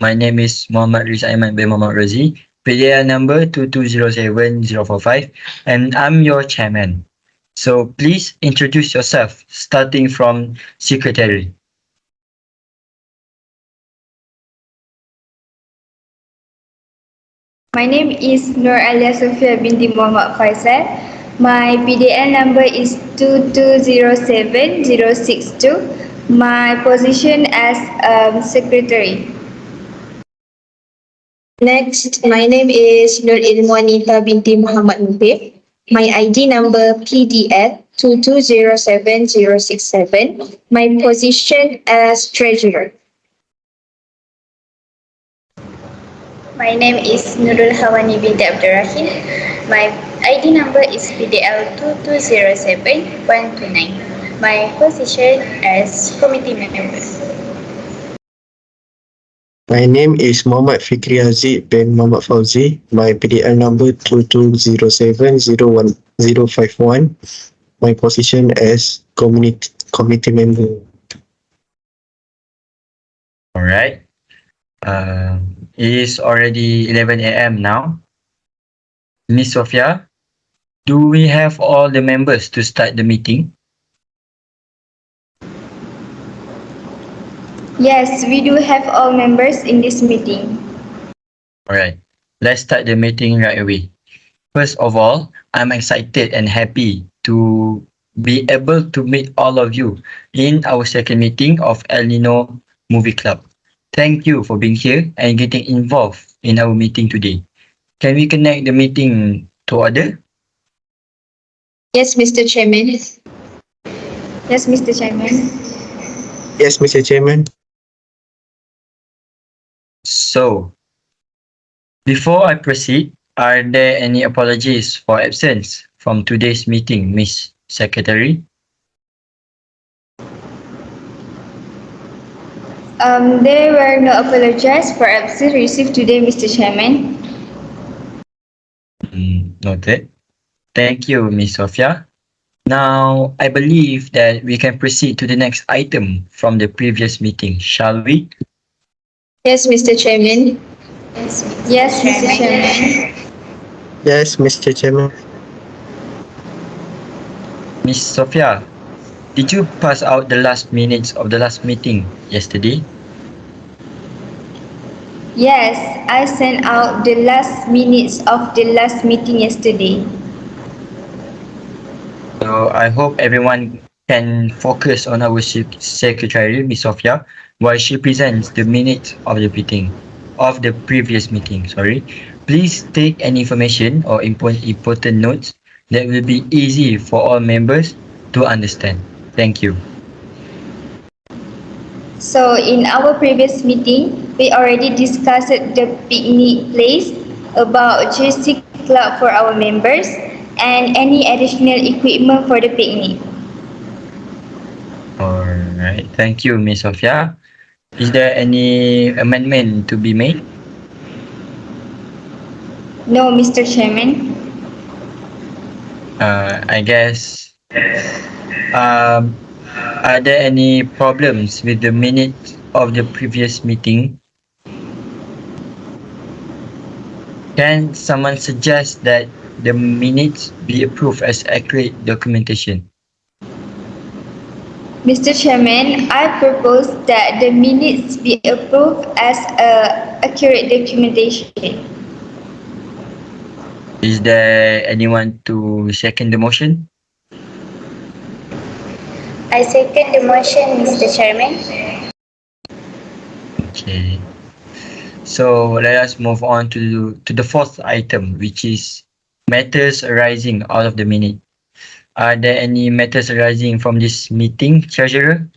My name is Muhammad Riz Aiman bin Muhammad Razi, PDL number 2207045, and I'm your chairman. So please introduce yourself, starting from secretary. My name is Nur Alia Sofia binti Muhammad Faisal. My PDL number is 2207062. My position as secretary. Next, my name is Nur Ilmuanita binti Muhammad Mubir. My ID number PDL 2207067. My position as treasurer. My name is Nurul Hawani binti Abdurrahim. My ID number is PDL 2207129. My position as committee member. My name is Muhammad Fikri Haziq bin Muhammad Fauzi. My PDL number 22070151. My position as committee member. All right. It is already 11 a.m. now. Miss Sophia, do we have all the members to start the meeting? Yes, we do have all members in this meeting. All right. Let's start the meeting right away. First of all, I'm excited and happy to be able to meet all of you in our second meeting of El Nino Movie Club. Thank you for being here and getting involved in our meeting today. Can we connect the meeting to order? Yes, Mr. Chairman. Yes, Mr. Chairman. Yes, Mr. Chairman. So, before I proceed, are there any apologies for absence from today's meeting, Miss Secretary? There were no apologies for absence received today, Mr. Chairman. Noted. Thank you, Miss Sophia. Now, I believe that we can proceed to the next item from the previous meeting, shall we? Yes, Mr. Chairman. Yes, Mr. Chairman. Yes, Mr. Chairman. Miss Sophia, did you pass out the last minutes of the last meeting yesterday? Yes, I sent out the last minutes of the last meeting yesterday. So I hope everyone can focus on our secretary, Miss Sophia, while she presents the minutes of the meeting, of the previous meeting. Sorry. Please take any information or important notes that will be easy for all members to understand. Thank you. So in our previous meeting, we already discussed the picnic place, about JC Club for our members, and any additional equipment for the picnic. All right. Thank you, Miss Sophia. Is there any amendment to be made? No, Mr. Chairman. I guess. Um, are there any problems with the minutes of the previous meeting? Can someone suggest that the minutes be approved as accurate documentation? Mr. Chairman, I propose that the minutes be approved as accurate documentation. Is there anyone to second the motion? I second the motion, Mr. Chairman. Okay. So let us move on to the fourth item, which is matters arising out of the minute. Are there any matters arising from this meeting, Treasurer?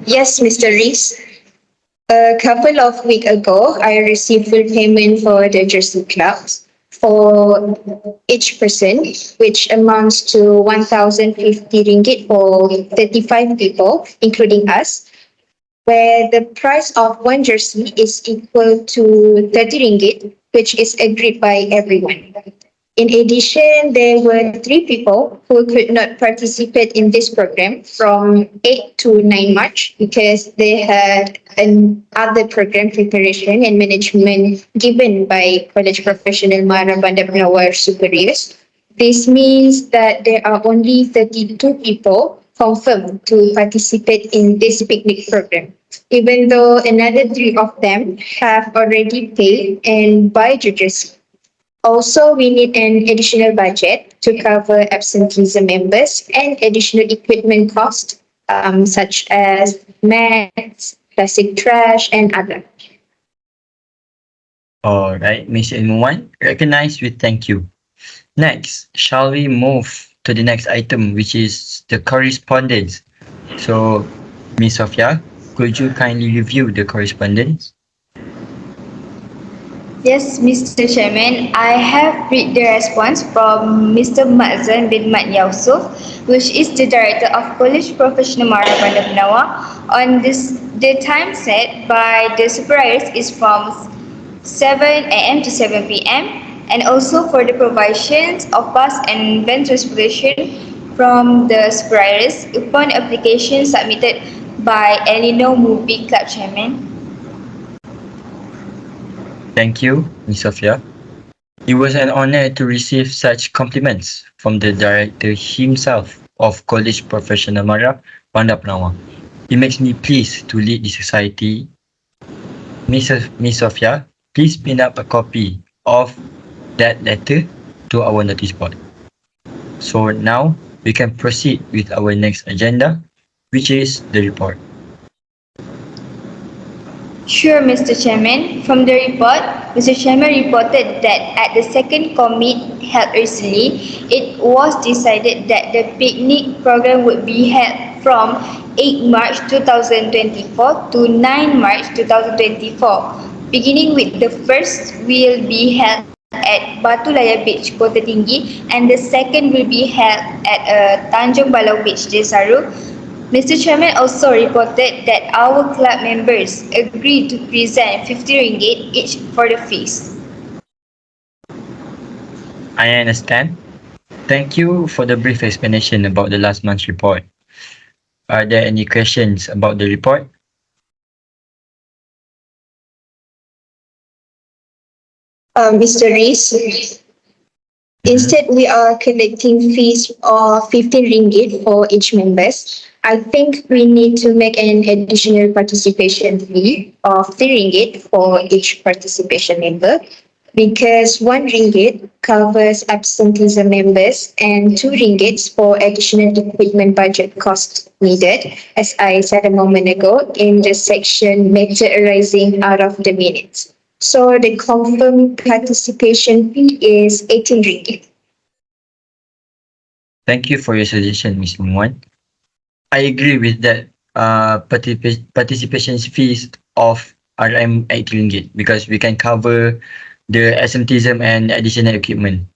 Yes, Mr. Rees. A couple of weeks ago, I received full payment for the Jersey clubs for each person, which amounts to 1,050 ringgit for 35 people, including us, where the price of one jersey is equal to 30 ringgit, which is agreed by everyone. In addition, there were three people who could not participate in this program from 8 to 9 March because they had other program preparation and management given by College Professional Mara Bandar Penawar Superiors. This means that there are only 32 people confirmed to participate in this picnic program, even though another three of them have already paid and buy judges. Also, we need an additional budget to cover absenteeism members and additional equipment costs, such as mats, plastic trash, and other. All right, Miss Ilmuwan, recognized with thank you. Next, shall we move to the next item, which is the correspondence? So, Miss Sophia, could you kindly review the correspondence? Yes, Mr. Chairman, I have read the response from Mr. Mazan bin Mat Yusuf, which is the Director of College Professional Mara Bandar Penawa. On this, the time set by the superiors is from 7 a.m. to 7 p.m. and also for the provisions of bus and van transportation from the superiors upon application submitted by Elinor Movie Club Chairman. Thank you, Miss Sophia. It was an honor to receive such compliments from the director himself of College Professional Mara Bandar Penawa. It makes me pleased to lead the society. Miss Sophia, please pin up a copy of that letter to our notice board. So now we can proceed with our next agenda, which is the report. Sure, Mr. Chairman. From the report, Mr. Chairman reported that at the second commit held recently, it was decided that the picnic program would be held from 8 March 2024 to 9 March 2024. Beginning with the first will be held at Batu Layar Beach, Kota Tinggi, and the second will be held at Tanjung Balau Beach, Desaru. Mr. Chairman also reported that our club members agreed to present 50 ringgit each for the fees. I understand. Thank you for the brief explanation about the last month's report. Are there any questions about the report? Mr. Rees, instead we are collecting fees of 15 ringgit for each members. I think we need to make an additional participation fee of 3 ringgit for each participation member because 1 ringgit covers absenteeism members and 2 ringgits for additional equipment budget costs needed, as I said a moment ago in the section matter arising out of the minutes. So the confirmed participation fee is 18 ringgit. Thank you for your suggestion, Ms. Muan. I agree with that participation fees of RM 80 ringgit because we can cover the absenteeism and additional equipment.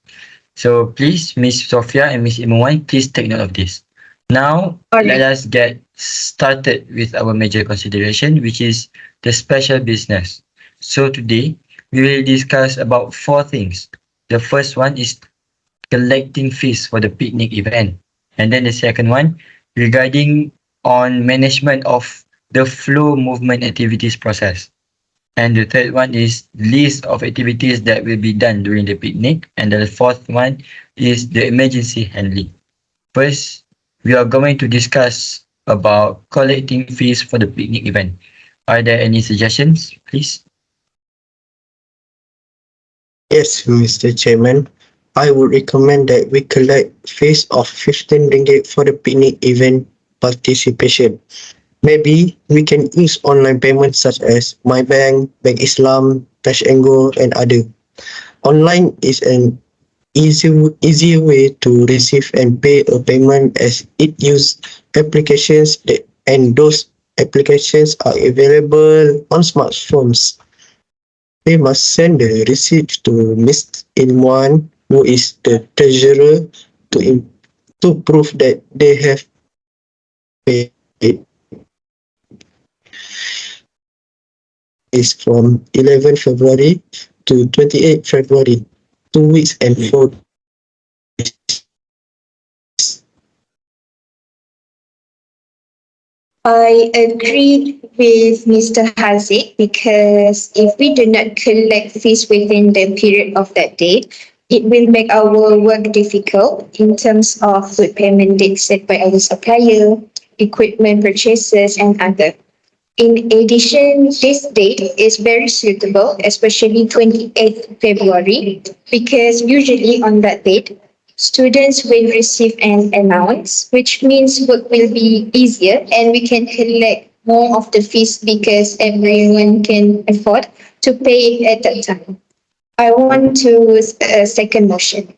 So please, Ms. Sophia and Ms. Imuwan, please take note of this. Now, let us get started with our major consideration, which is the special business. So today, we will discuss about 4 things. The first one is collecting fees for the picnic event. And then the second one, regarding on management of the flow movement activities process. And the third one is list of activities that will be done during the picnic. And the fourth one is the emergency handling. First, we are going to discuss about collecting fees for the picnic event. Are there any suggestions, please? Yes, Mr. Chairman. I would recommend that we collect fees of 15 ringgit for the picnic event participation. Maybe we can use online payments such as MyBank, Bank Islam, Touch and Go, and other. Online is an easier way to receive and pay a payment as it uses applications and those applications are available on smartphones. They must send the receipt to Ms. Ilmuan, who is the treasurer, to prove that they have paid. Is from 11 February to 28 February, 2 weeks and 4 I agree with Mr. Haziq because if we do not collect fees within the period of that date, it will make our work difficult in terms of food payment dates set by our supplier, equipment purchases, and other. In addition, this date is very suitable, especially 28th February, because usually on that date, students will receive an allowance, which means work will be easier and we can collect more of the fees because everyone can afford to pay it at that time. I want to second motion.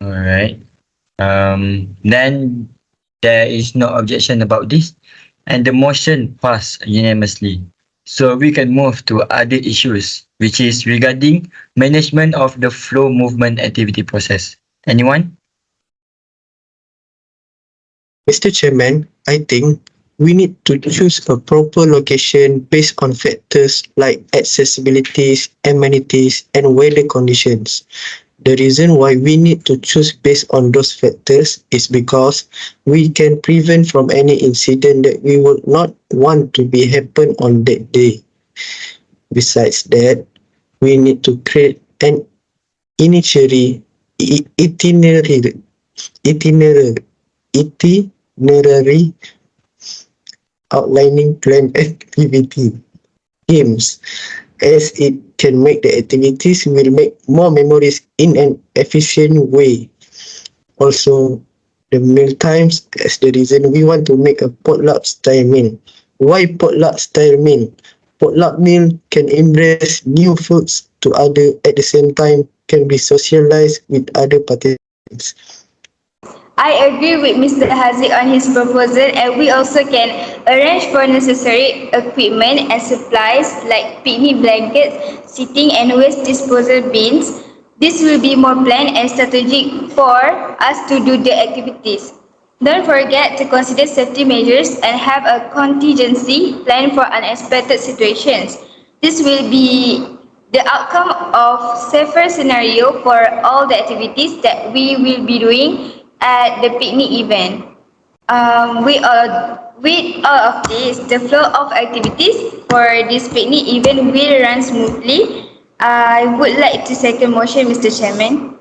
All right. Then there is no objection about this, and the motion passed unanimously. So we can move to other issues, which is regarding management of the flow movement activity process. Anyone? Mr. Chairman, I think we need to choose a proper location based on factors like accessibilities, amenities, and weather conditions. The reason why we need to choose based on those factors is because we can prevent from any incident that we would not want to be happen on that day. Besides that, we need to create an itinerary, itinerary, itinerary, itinerary outlining planned activity games as it can make the activities will make more memories in an efficient way. Also, the meal times as the reason we want to make a potluck style meal. Why potluck style meal? Potluck meal can embrace new foods to other at the same time can be socialized with other participants. I agree with Mr. Haziq on his proposal, and we also can arrange for necessary equipment and supplies like picnic blankets, seating and waste disposal bins. This will be more planned and strategic for us to do the activities. Don't forget to consider safety measures and have a contingency plan for unexpected situations. This will be the outcome of safer scenario for all the activities that we will be doing at the picnic event. With all of this, the flow of activities for this picnic event will run smoothly. I would like to second motion, Mr. Chairman.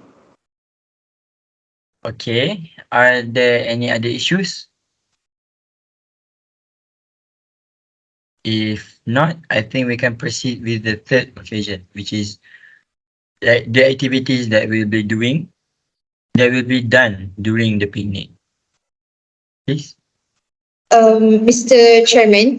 Okay. Are there any other issues? If not, I think we can proceed with the third occasion, which is like the activities that we'll be doing that will be done during the picnic. Please. Mr. Chairman,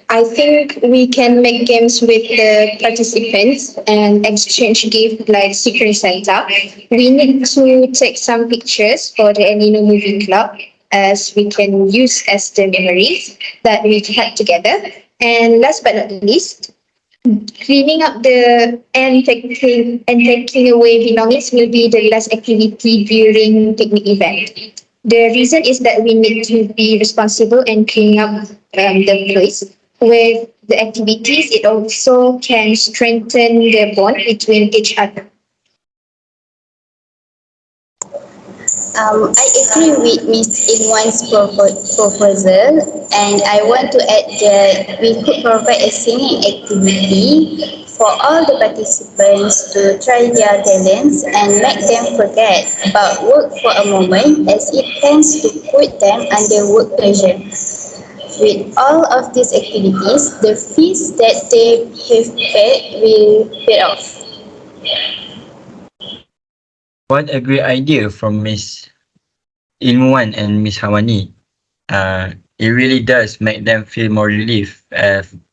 I think we can make games with the participants and exchange gifts like Secret Santa. We need to take some pictures for the Nino Movie Club as we can use as the memories that we had together. And last but not least, cleaning up the and taking away belongings will be the last activity during picnic event. The reason is that we need to be responsible and clean up the place. With the activities, it also can strengthen the bond between each other. I agree with Ms. Inwan's proposal, and I want to add that we could provide a singing activity for all the participants to try their talents and make them forget about work for a moment as it tends to put them under work pressure. With all of these activities, the fees that they have paid will pay off. What a great idea from Miss Inwan and Miss Hawani. It really does make them feel more relief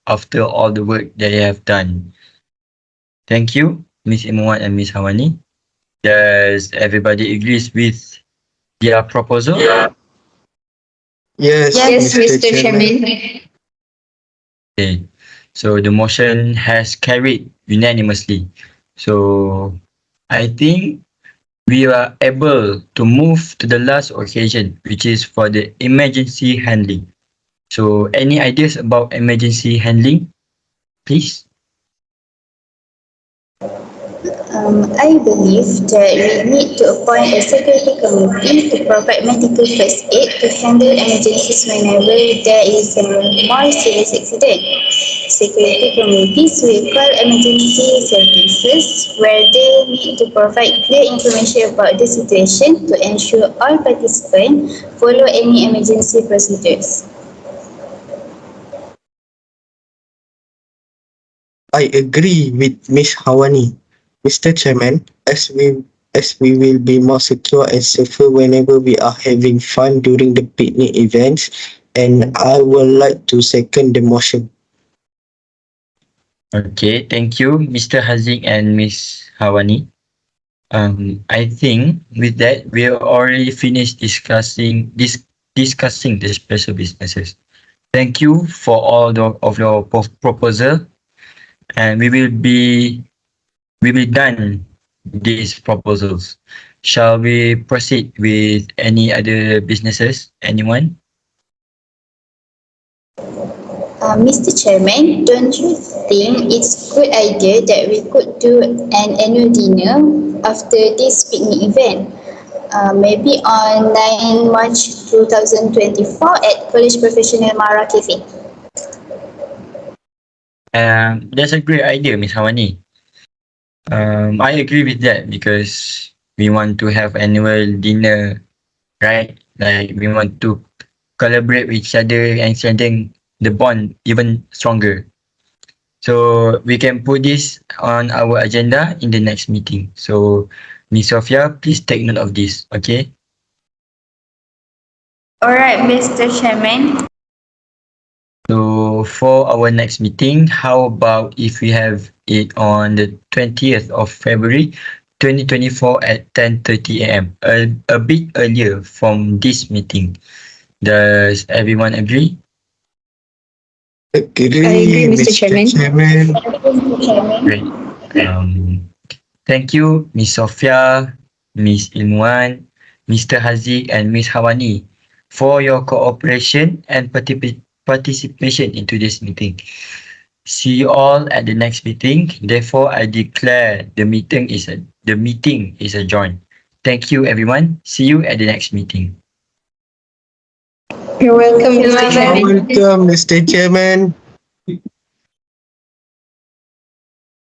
after all the work they have done. Thank you, Miss Inwan and Miss Hawani. Does everybody agrees with their proposal? Yes, Yes, Mr. Mr. Chairman. Chairman. Okay. So the motion has carried unanimously. So I think we are able to move to the last occasion, which is for the emergency handling. So any ideas about emergency handling, please? I believe that we need to appoint a security committee to provide medical first aid to handle emergencies whenever there is a more serious accident. Security committees will call emergency services where they need to provide clear information about the situation to ensure all participants follow any emergency procedures. I agree with Miss Hawani. Mr. Chairman, as we will be more secure and safer whenever we are having fun during the picnic events, and I would like to second the motion. Okay, thank you, Mr. Haziq and Miss Hawani. I think with that we are already finished discussing the special businesses. Thank you for all of your proposal, and we will done these proposals. Shall we proceed with any other businesses? Anyone? Mr. Chairman, don't you think it's a good idea that we could do an annual dinner after this picnic event? Maybe on 9 March 2024 at College Professional Mara Cafe. That's a great idea, Miss Hawani. I agree with that because we want to have annual dinner, right? Like we want to collaborate with each other and strengthen the bond even stronger. So we can put this on our agenda in the next meeting. So Miss Sophia, please take note of this, okay? Alright, Mr. Chairman. So for our next meeting, how about if we have it on the 20th of February 2024 at 10:30 a.m. A bit earlier from this meeting. Does everyone agree? I agree, Agree, Mr. Mr. Chairman. Chairman. Mr. Chairman. Great. Thank you, Miss Sophia, Miss Inwan, Mr. Haziq, and Miss Hawani for your cooperation and participation in today's meeting. See you all at the next meeting. Therefore, I declare the meeting is adjourned. Thank you, everyone. See you at the next meeting. You're welcome, You're Mr. welcome. Chairman. Welcome, Mr. Chairman.